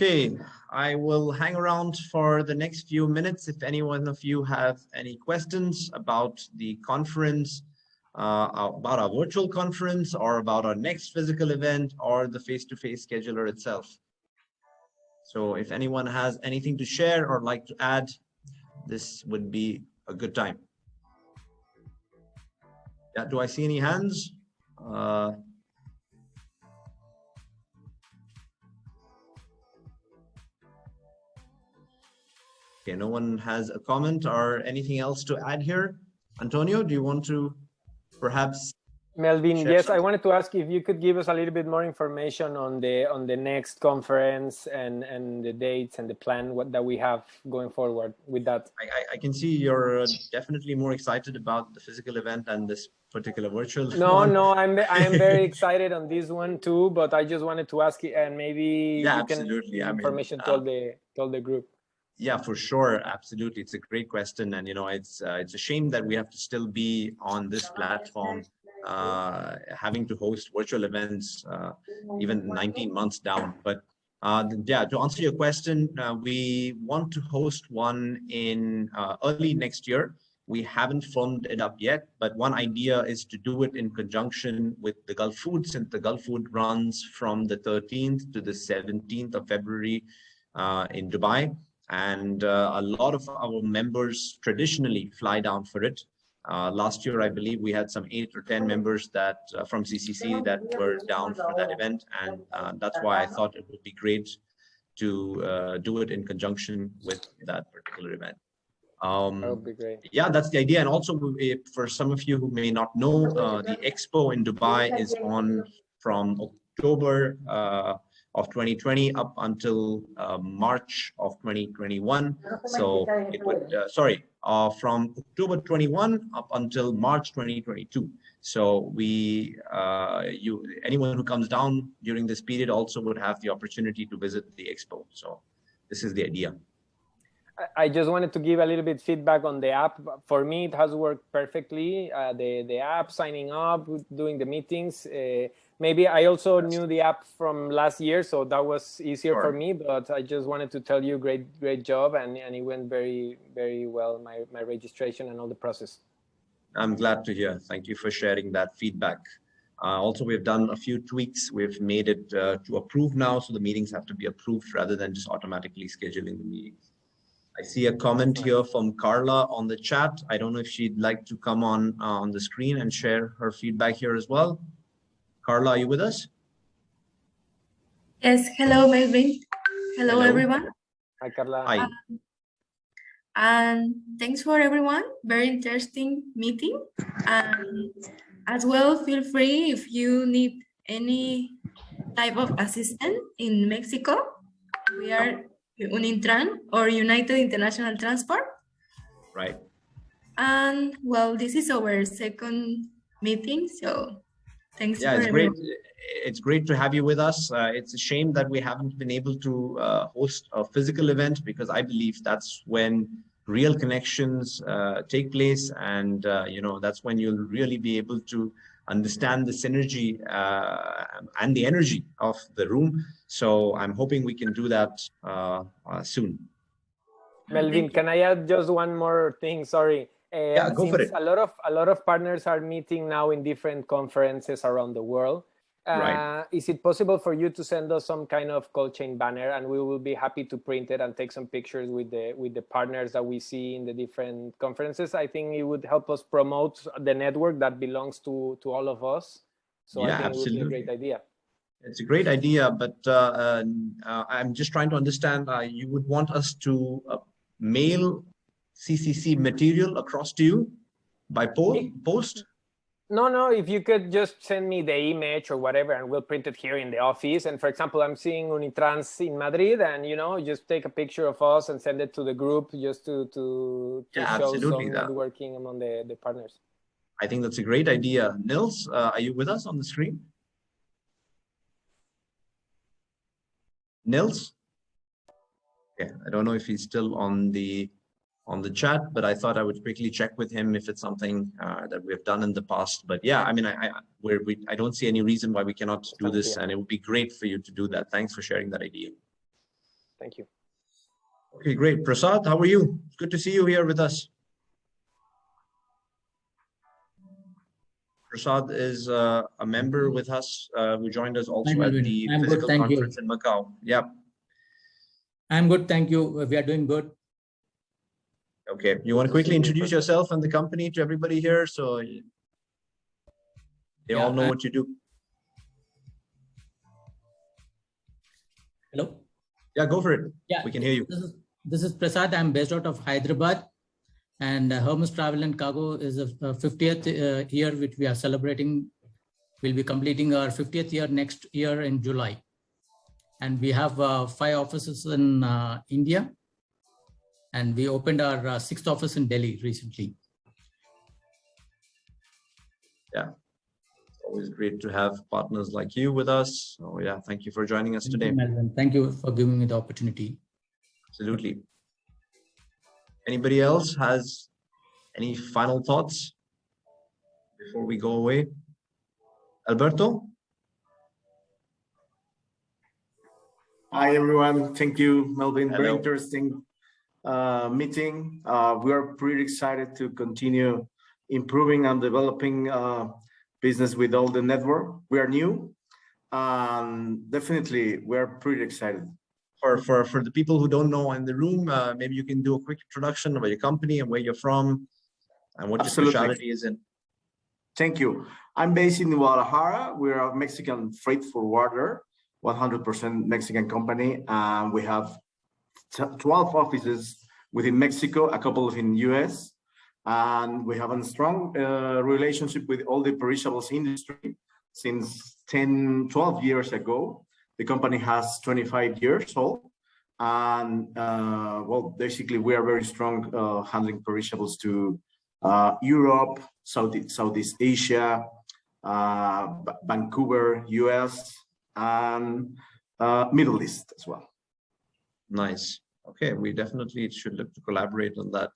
Okay, I will hang around for the next few minutes if any one of you have any questions about the conference, about our virtual conference, or about our next physical event, or the face-to-face scheduler itself. So if anyone has anything to share or like to add, this would be a good time. Yeah, do I see any hands? Okay, no one has a comment or anything else to add here. Antonio, do you want to perhaps? Melvin, yes, I wanted to ask if you could give us a little bit more information on the next conference and the dates and the plan that we have going forward with that. I can see you're definitely more excited about the physical event and this particular virtual one. No, I am very excited on this one too, but I just wanted to ask you, and maybe you can give information to all the group. Yeah, for sure. Absolutely. It's a great question. And, you know, it's a shame that we have to still be on this platform, having to host virtual events, even 19 months down. But yeah, to answer your question, we want to host one in early next year. We haven't firmed it up yet, but one idea is to do it in conjunction with the Gulf Food, since the Gulf Food runs from the 13th to the 17th of February in Dubai. And a lot of our members traditionally fly down for it. Last year, I believe we had some 8 or 10 members that from CCC that were down for that event. And that's why I thought it would be great to do it in conjunction with that particular event. That would be great. Yeah, that's the idea. And also, for some of you who may not know, the expo in Dubai is on from October of 2020 up until March of 2021. So it would, from October 21 up until March 2022. So anyone who comes down during this period also would have the opportunity to visit the expo. So this is the idea. I just wanted to give a little bit feedback on the app. For me, it has worked perfectly. The app, signing up, doing the meetings. Maybe I also knew the app from last year, so that was easier for Sure. me. But I just wanted to tell you, great job, and it went very well. My registration and all the process. I'm glad to hear. Thank you for sharing that feedback. Also, we've done a few tweaks. We've made it to approve now, so the meetings have to be approved rather than just automatically scheduling the meetings. I see a comment here from Carla on the chat. I don't know if she'd like to come on the screen and share her feedback here as well. Carla, are you with us? Yes, hello, Melvin. Hello, everyone. Hi, Carla. Hi. And thanks for everyone. Very interesting meeting. And as well, feel free if you need any type of assistance in Mexico. We are Unintran or United International Transport. Right. And well, this is our second meeting, so thanks Yeah, for it's great. everyone. It's great to have you with us. It's a shame that we haven't been able to host a physical event, because I believe that's when real connections take place, and that's when you'll really be able to understand the synergy and the energy of the room. So I'm hoping we can do that soon. Melvin, can I add just one more thing? Sorry. Yeah, go for it. A lot of partners are meeting now in different conferences around the world. Right. Is it possible for you to send us some kind of cold chain banner, and we will be happy to print it and take some pictures with the partners that we see in the different conferences? I think it would help us promote the network that belongs to all of us. So Yeah, I think absolutely. it would be a great idea. It's a great idea, but I'm just trying to understand. You would want us to mail CCC material across to you by post? No, if you could just send me the image or whatever, and we'll print it here in the office. And for example, I'm seeing Unitrans in Madrid, and just take a picture of us and send it to the group, just to Yeah, show absolutely. some networking among the partners. I think that's a great idea. Nils, are you with us on the screen? Nils? Okay, I don't know if he's still on the chat, but I thought I would quickly check with him if it's something that we've done in the past. But yeah, I mean, I don't see any reason why we cannot do this, and it would be great for you to do that. Thanks for sharing that idea. Thank you. Okay, great. Prasad, how are you? Good to see you here with us. Prasad is a member with us who joined us also at the physical conference in Macau. Yeah. I'm good, thank you. We are doing good. Okay, you want to quickly introduce yourself and the company to everybody here, so they all know what you do. Hello? Yeah, go for it. Yeah, we can hear you. This is Prasad. I'm based out of Hyderabad, and Hermes Travel and Cargo is the 50th year which we are celebrating. We'll be completing our 50th year next year in July. And we have 5 offices in India. And we opened our 6th office in Delhi recently. Yeah, it's always great to have partners like you with us. So yeah, thank you for joining us today. Thank you for giving me the opportunity. Absolutely. Anybody else has any final thoughts before we go away? Alberto? Hi, everyone. Thank you, Melvin. Hello. Very interesting meeting. We are pretty excited to continue improving and developing business with all the network. We are new, and definitely we are pretty excited. For the people who don't know in the room, maybe you can do a quick introduction about your company and where you're from and what your specialty is in. Thank you. I'm based in Guadalajara. We're a Mexican freight forwarder, 100% Mexican company. We have 12 offices within Mexico, a couple in US, and we have a strong relationship with all the perishables industry since 12 years ago. The company has 25 years old, and well, basically we are very strong handling perishables to Europe, Southeast Asia, Vancouver, US, and Middle East as well. Nice. Okay, we definitely should look to collaborate on that.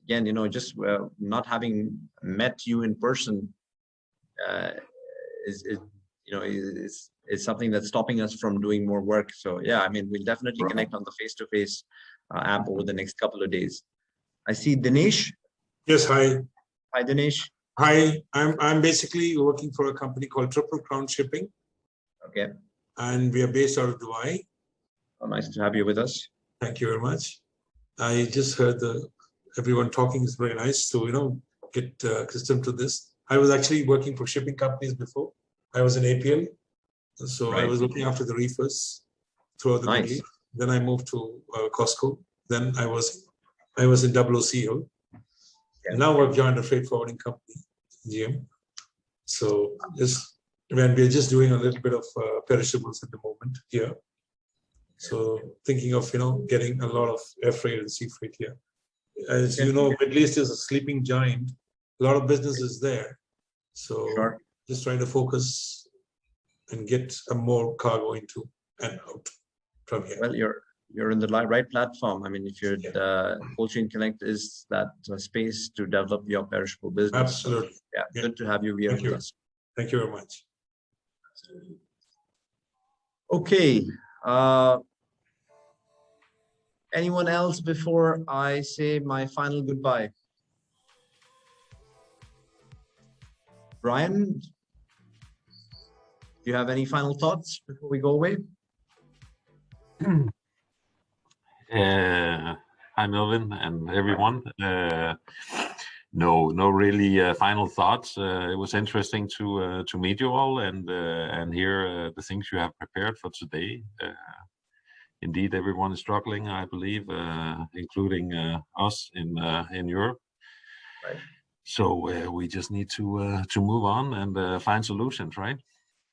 Again, just not having met you in person is is something that's stopping us from doing more work. So yeah, I mean, we'll definitely connect on the face-to-face app over the next couple of days. I see Dinesh. Yes, hi. Hi, Dinesh. Hi, I'm basically working for a company called Triple Crown Shipping. Okay. And we are based out of Dubai. Oh, nice to have you with us. Thank you very much. I just heard everyone talking is very nice to get accustomed to this. I was actually working for shipping companies before. I was in APL, so I was looking after the reefers throughout the Middle East. Then I moved to Costco. Then I was in WCO. And now I've joined a freight forwarding company, GM. So we're just doing a little bit of perishables at the moment here. So thinking of getting a lot of air freight and sea freight here. As you know, Middle East is a sleeping giant. A lot of business is there. So just trying to focus and get more cargo into and out from here. Well, you're in the right platform. I mean, if you're Cold Chain Connect is that space to develop your perishable business. Absolutely. So, yeah, good to have you here with us. Thank you very much. Okay. Anyone else before I say my final goodbye? Brian, do you have any final thoughts before we go away? Hi, Melvin and everyone. No really final thoughts. It was interesting to meet you all and hear the things you have prepared for today. Indeed, everyone is struggling, I believe, including us in Europe. Right. So we just need to move on and find solutions, right?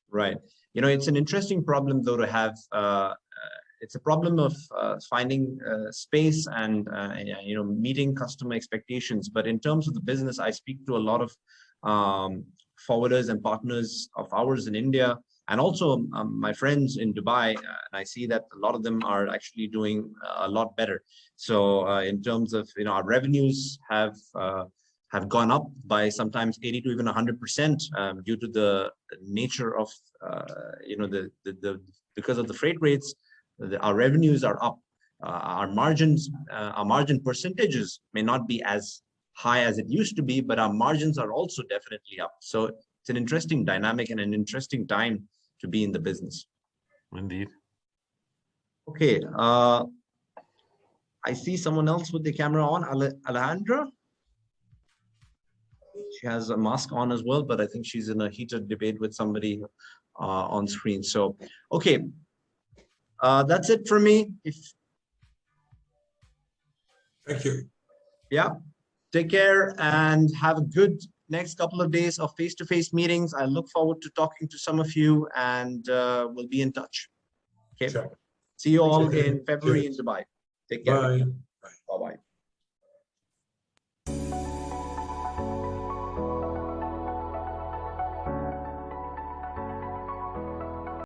Right. It's an interesting problem, though, to have. It's a problem of finding space and meeting customer expectations. But in terms of the business, I speak to a lot of forwarders and partners of ours in India, and also my friends in Dubai. And I see that a lot of them are actually doing a lot better. So in terms of our revenues have gone up by sometimes 80 to even 100% due to the nature of because of the freight rates. Our revenues are up. Our margin percentages may not be as high as it used to be, but our margins are also definitely up. So it's an interesting dynamic and an interesting time to be in the business. Indeed. Okay. I see someone else with the camera on, Alejandra. She has a mask on as well, but I think she's in a heated debate with somebody on screen. So, okay. That's it for me. Thank you. Yeah. Take care and have a good next couple of days of face-to-face meetings. I look forward to talking to some of you and we'll be in touch. Okay. Sure. See you all in February in Dubai. Take care. Bye. Bye-bye.